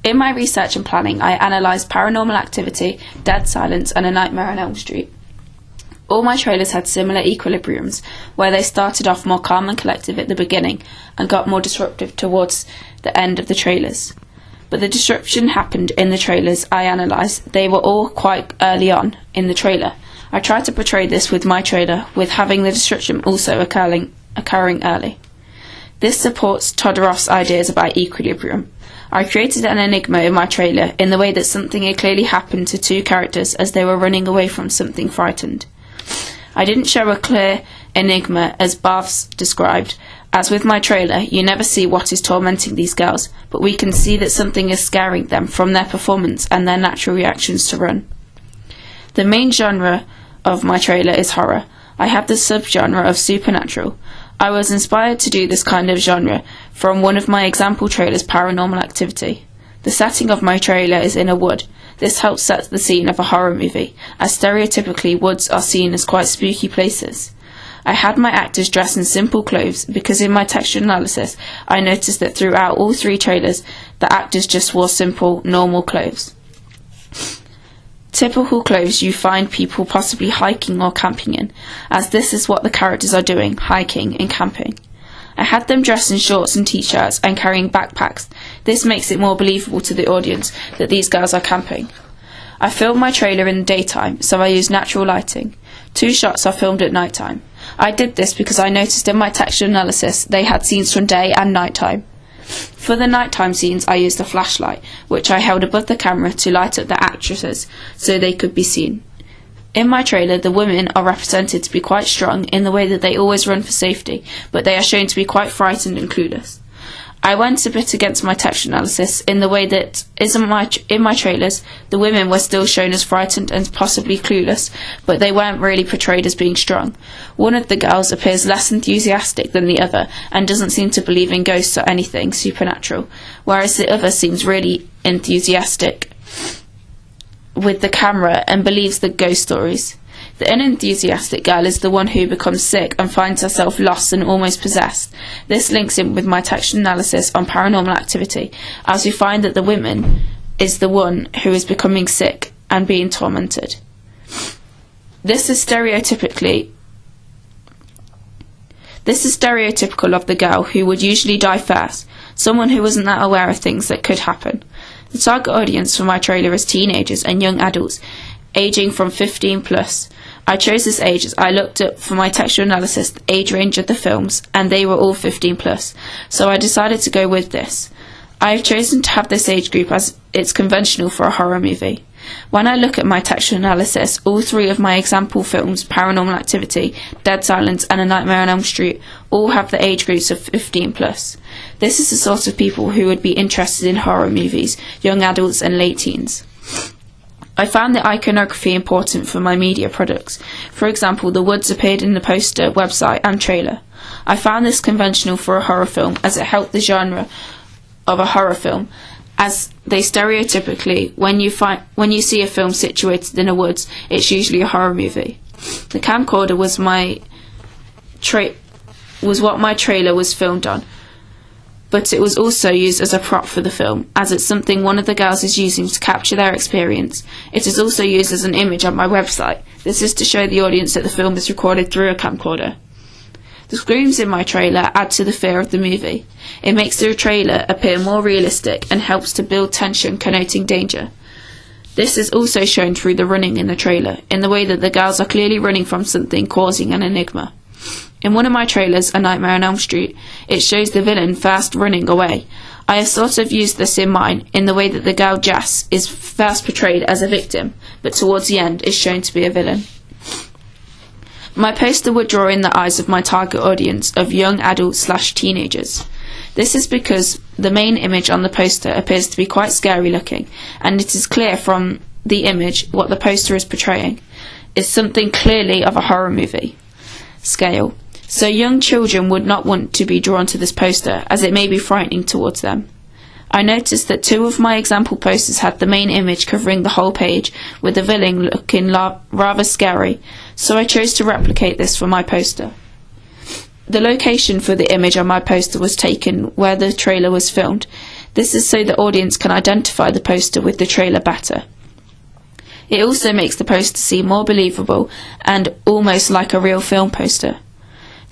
In my research and planning, I analysed Paranormal Activity, Dead Silence and A Nightmare on Elm Street. All my trailers had similar equilibriums, where they started off more calm and collective at the beginning and got more disruptive towards the end of the trailers. But the disruption happened in the trailers I analysed. They were all quite early on in the trailer. I tried to portray this with my trailer, with having the disruption also occurring early. This supports Todd Roth's ideas about equilibrium. I created an enigma in my trailer in the way that something had clearly happened to two characters as they were running away from something frightened. I didn't show a clear enigma as Barths described. As with my trailer, you never see what is tormenting these girls, but we can see that something is scaring them from their performance and their natural reactions to run. The main genre of my trailer is horror. I have the subgenre of supernatural. I was inspired to do this kind of genre from one of my example trailers, Paranormal Activity. The setting of my trailer is in a wood. This helps set the scene of a horror movie, as stereotypically woods are seen as quite spooky places. I had my actors dress in simple clothes because in my texture analysis I noticed that throughout all three trailers the actors just wore simple, normal clothes. Typical clothes you find people possibly hiking or camping in, as this is what the characters are doing, hiking and camping. I had them dressed in shorts and t-shirts and carrying backpacks. This makes it more believable to the audience that these girls are camping. I filmed my trailer in the daytime, so I used natural lighting. 2 shots are filmed at night time. I did this because I noticed in my texture analysis they had scenes from day and night time. For the nighttime scenes I used a flashlight, which I held above the camera to light up the actresses so they could be seen. In my trailer, the women are represented to be quite strong in the way that they always run for safety, but they are shown to be quite frightened and clueless. I went a bit against my texture analysis in the way that in my trailers, the women were still shown as frightened and possibly clueless, but they weren't really portrayed as being strong. One of the girls appears less enthusiastic than the other and doesn't seem to believe in ghosts or anything supernatural, whereas the other seems really enthusiastic with the camera and believes the ghost stories. The unenthusiastic girl is the one who becomes sick and finds herself lost and almost possessed. This links in with my texture analysis on Paranormal Activity, as we find that the woman is the one who is becoming sick and being tormented. This is stereotypical of the girl who would usually die first, someone who wasn't that aware of things that could happen. The target audience for my trailer is teenagers and young adults, aging from 15 plus. I chose this age as I looked up for my texture analysis the age range of the films, and they were all 15 plus, so I decided to go with this. I have chosen to have this age group as it's conventional for a horror movie. When I look at my texture analysis, all 3 of my example films, Paranormal Activity, Dead Silence and A Nightmare on Elm Street, all have the age groups of 15 plus. This is the sort of people who would be interested in horror movies, young adults and late teens. I found the iconography important for my media products. For example, the woods appeared in the poster, website and trailer. I found this conventional for a horror film as it helped the genre of a horror film, as they stereotypically, when you see a film situated in a woods, it's usually a horror movie. The camcorder was what my trailer was filmed on, but it was also used as a prop for the film, as it's something one of the girls is using to capture their experience. It is also used as an image on my website. This is to show the audience that the film is recorded through a camcorder. The screams in my trailer add to the fear of the movie. It makes the trailer appear more realistic and helps to build tension, connoting danger. This is also shown through the running in the trailer, in the way that the girls are clearly running from something, causing an enigma. In one of my trailers, A Nightmare on Elm Street, it shows the villain first running away. I have sort of used this in mine, in the way that the girl Jess is first portrayed as a victim, but towards the end is shown to be a villain. My poster would draw in the eyes of my target audience of young adults/teenagers. This is because the main image on the poster appears to be quite scary looking, and it is clear from the image what the poster is portraying is something clearly of a horror movie scale. So young children would not want to be drawn to this poster, as it may be frightening towards them. I noticed that 2 of my example posters had the main image covering the whole page, with the villain looking rather scary, so I chose to replicate this for my poster. The location for the image on my poster was taken where the trailer was filmed. This is so the audience can identify the poster with the trailer better. It also makes the poster seem more believable and almost like a real film poster.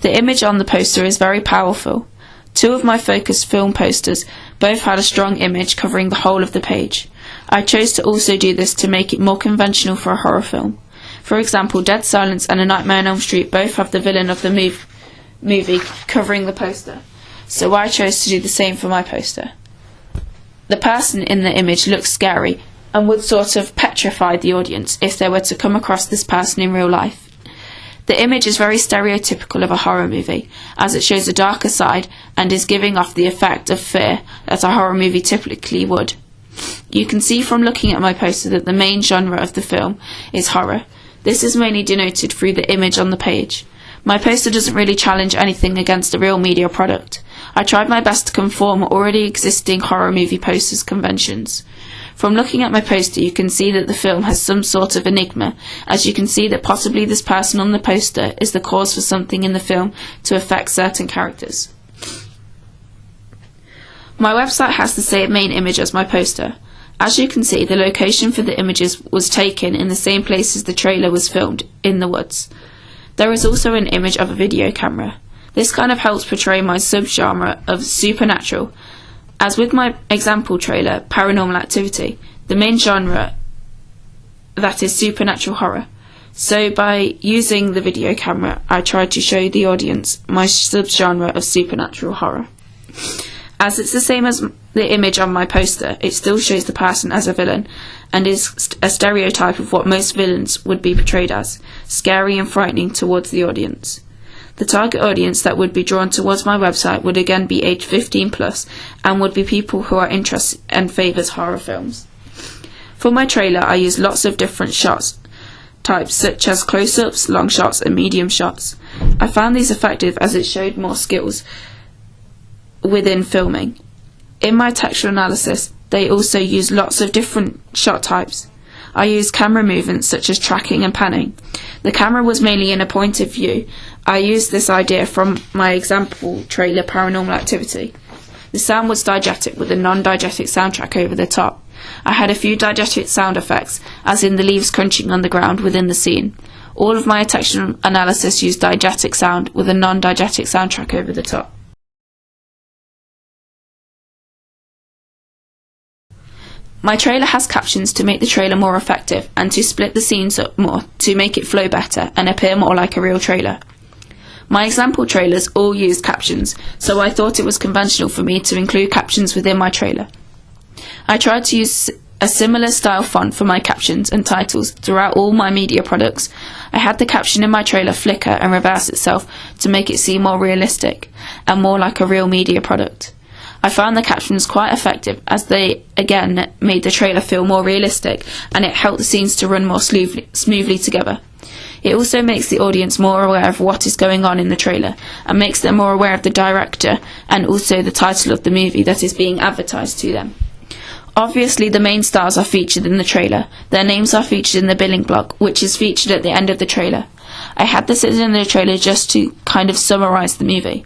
The image on the poster is very powerful. 2 of my Focus film posters both had a strong image covering the whole of the page. I chose to also do this to make it more conventional for a horror film. For example, Dead Silence and A Nightmare on Elm Street both have the villain of the movie covering the poster, so I chose to do the same for my poster. The person in the image looks scary and would sort of petrify the audience if they were to come across this person in real life. The image is very stereotypical of a horror movie, as it shows a darker side and is giving off the effect of fear that a horror movie typically would. You can see from looking at my poster that the main genre of the film is horror. This is mainly denoted through the image on the page. My poster doesn't really challenge anything against a real media product. I tried my best to conform already existing horror movie posters conventions. From looking at my poster, you can see that the film has some sort of enigma, as you can see that possibly this person on the poster is the cause for something in the film to affect certain characters. My website has the same main image as my poster. As you can see, the location for the images was taken in the same place as the trailer was filmed, in the woods. There is also an image of a video camera. This kind of helps portray my subgenre of supernatural. As with my example trailer, Paranormal Activity, the main genre that is supernatural horror. So by using the video camera, I tried to show the audience my subgenre of supernatural horror. As it's the same as the image on my poster, it still shows the person as a villain and is a stereotype of what most villains would be portrayed as, scary and frightening towards the audience. The target audience that would be drawn towards my website would again be age 15 plus and would be people who are interested and favours horror films. For my trailer, I used lots of different shots types such as close-ups, long shots and medium shots. I found these effective as it showed more skills within filming. In my textual analysis, they also used lots of different shot types. I used camera movements such as tracking and panning. The camera was mainly in a point of view. I used this idea from my example trailer Paranormal Activity. The sound was diegetic with a non-diegetic soundtrack over the top. I had a few diegetic sound effects, as in the leaves crunching on the ground within the scene. All of my textual analysis used diegetic sound with a non-diegetic soundtrack over the top. My trailer has captions to make the trailer more effective and to split the scenes up more to make it flow better and appear more like a real trailer. My example trailers all used captions, so I thought it was conventional for me to include captions within my trailer. I tried to use a similar style font for my captions and titles throughout all my media products. I had the caption in my trailer flicker and reverse itself to make it seem more realistic and more like a real media product. I found the captions quite effective as they again made the trailer feel more realistic and it helped the scenes to run more smoothly together. It also makes the audience more aware of what is going on in the trailer and makes them more aware of the director and also the title of the movie that is being advertised to them. Obviously the main stars are featured in the trailer. Their names are featured in the billing block, which is featured at the end of the trailer. I had this in the trailer just to kind of summarise the movie.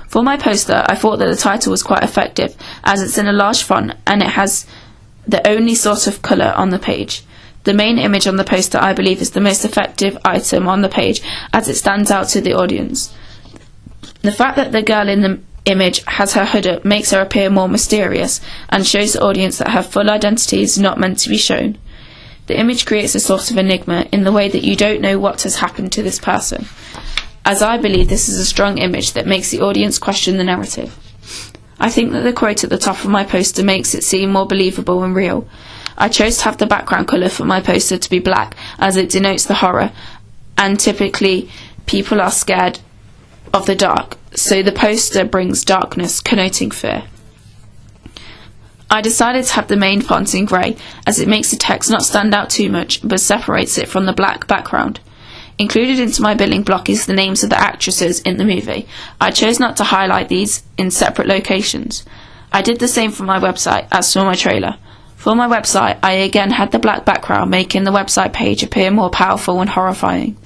For my poster, I thought that the title was quite effective as it's in a large font and it has the only sort of colour on the page. The main image on the poster I believe is the most effective item on the page as it stands out to the audience. The fact that the girl in the image has her hood up makes her appear more mysterious and shows the audience that her full identity is not meant to be shown. The image creates a sort of enigma in the way that you don't know what has happened to this person, as I believe this is a strong image that makes the audience question the narrative. I think that the quote at the top of my poster makes it seem more believable and real. I chose to have the background colour for my poster to be black as it denotes the horror, and typically people are scared of the dark, so the poster brings darkness, connoting fear. I decided to have the main font in grey as it makes the text not stand out too much but separates it from the black background. Included into my billing block is the names of the actresses in the movie. I chose not to highlight these in separate locations. I did the same for my website as for my trailer. For my website, I again had the black background making the website page appear more powerful and horrifying.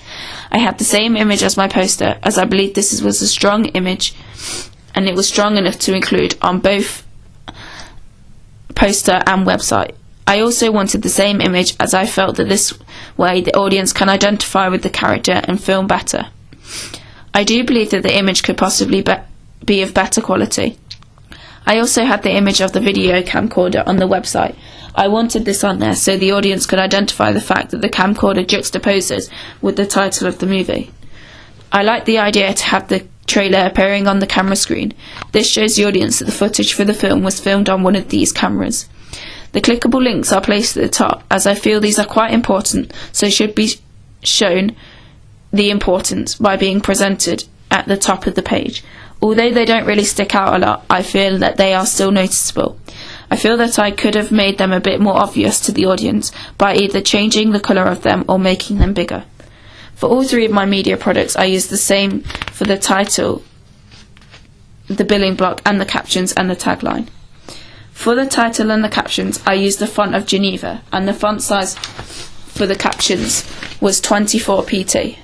I had the same image as my poster as I believed this was a strong image and it was strong enough to include on both poster and website. I also wanted the same image, as I felt that this way the audience can identify with the character and film better. I do believe that the image could possibly be of better quality. I also had the image of the video camcorder on the website. I wanted this on there so the audience could identify the fact that the camcorder juxtaposes with the title of the movie. I like the idea to have the trailer appearing on the camera screen. This shows the audience that the footage for the film was filmed on one of these cameras. The clickable links are placed at the top, as I feel these are quite important, so should be shown the importance by being presented at the top of the page. Although they don't really stick out a lot, I feel that they are still noticeable. I feel that I could have made them a bit more obvious to the audience by either changing the colour of them or making them bigger. For all three of my media products, I use the same for the title, the billing block, and the captions and the tagline. For the title and the captions, I used the font of Geneva, and the font size for the captions was 24 pt.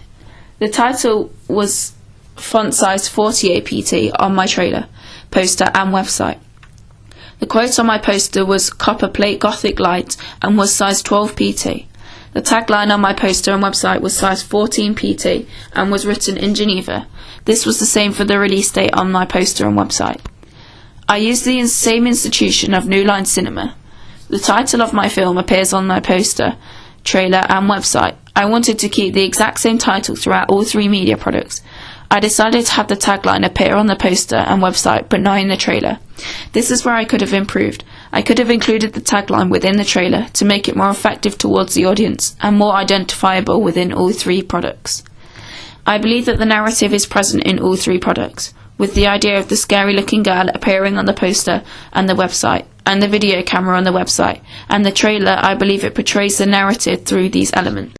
The title was font size 48 pt on my trailer, poster and website. The quote on my poster was copper plate Gothic light and was size 12 pt. The tagline on my poster and website was size 14 pt and was written in Geneva. This was the same for the release date on my poster and website. I used the same institution of New Line Cinema. The title of my film appears on my poster, trailer and website. I wanted to keep the exact same title throughout all three media products. I decided to have the tagline appear on the poster and website but not in the trailer. This is where I could have improved. I could have included the tagline within the trailer to make it more effective towards the audience and more identifiable within all three products. I believe that the narrative is present in all three products, with the idea of the scary looking girl appearing on the poster and the website, and the video camera on the website, and the trailer. I believe it portrays the narrative through these elements.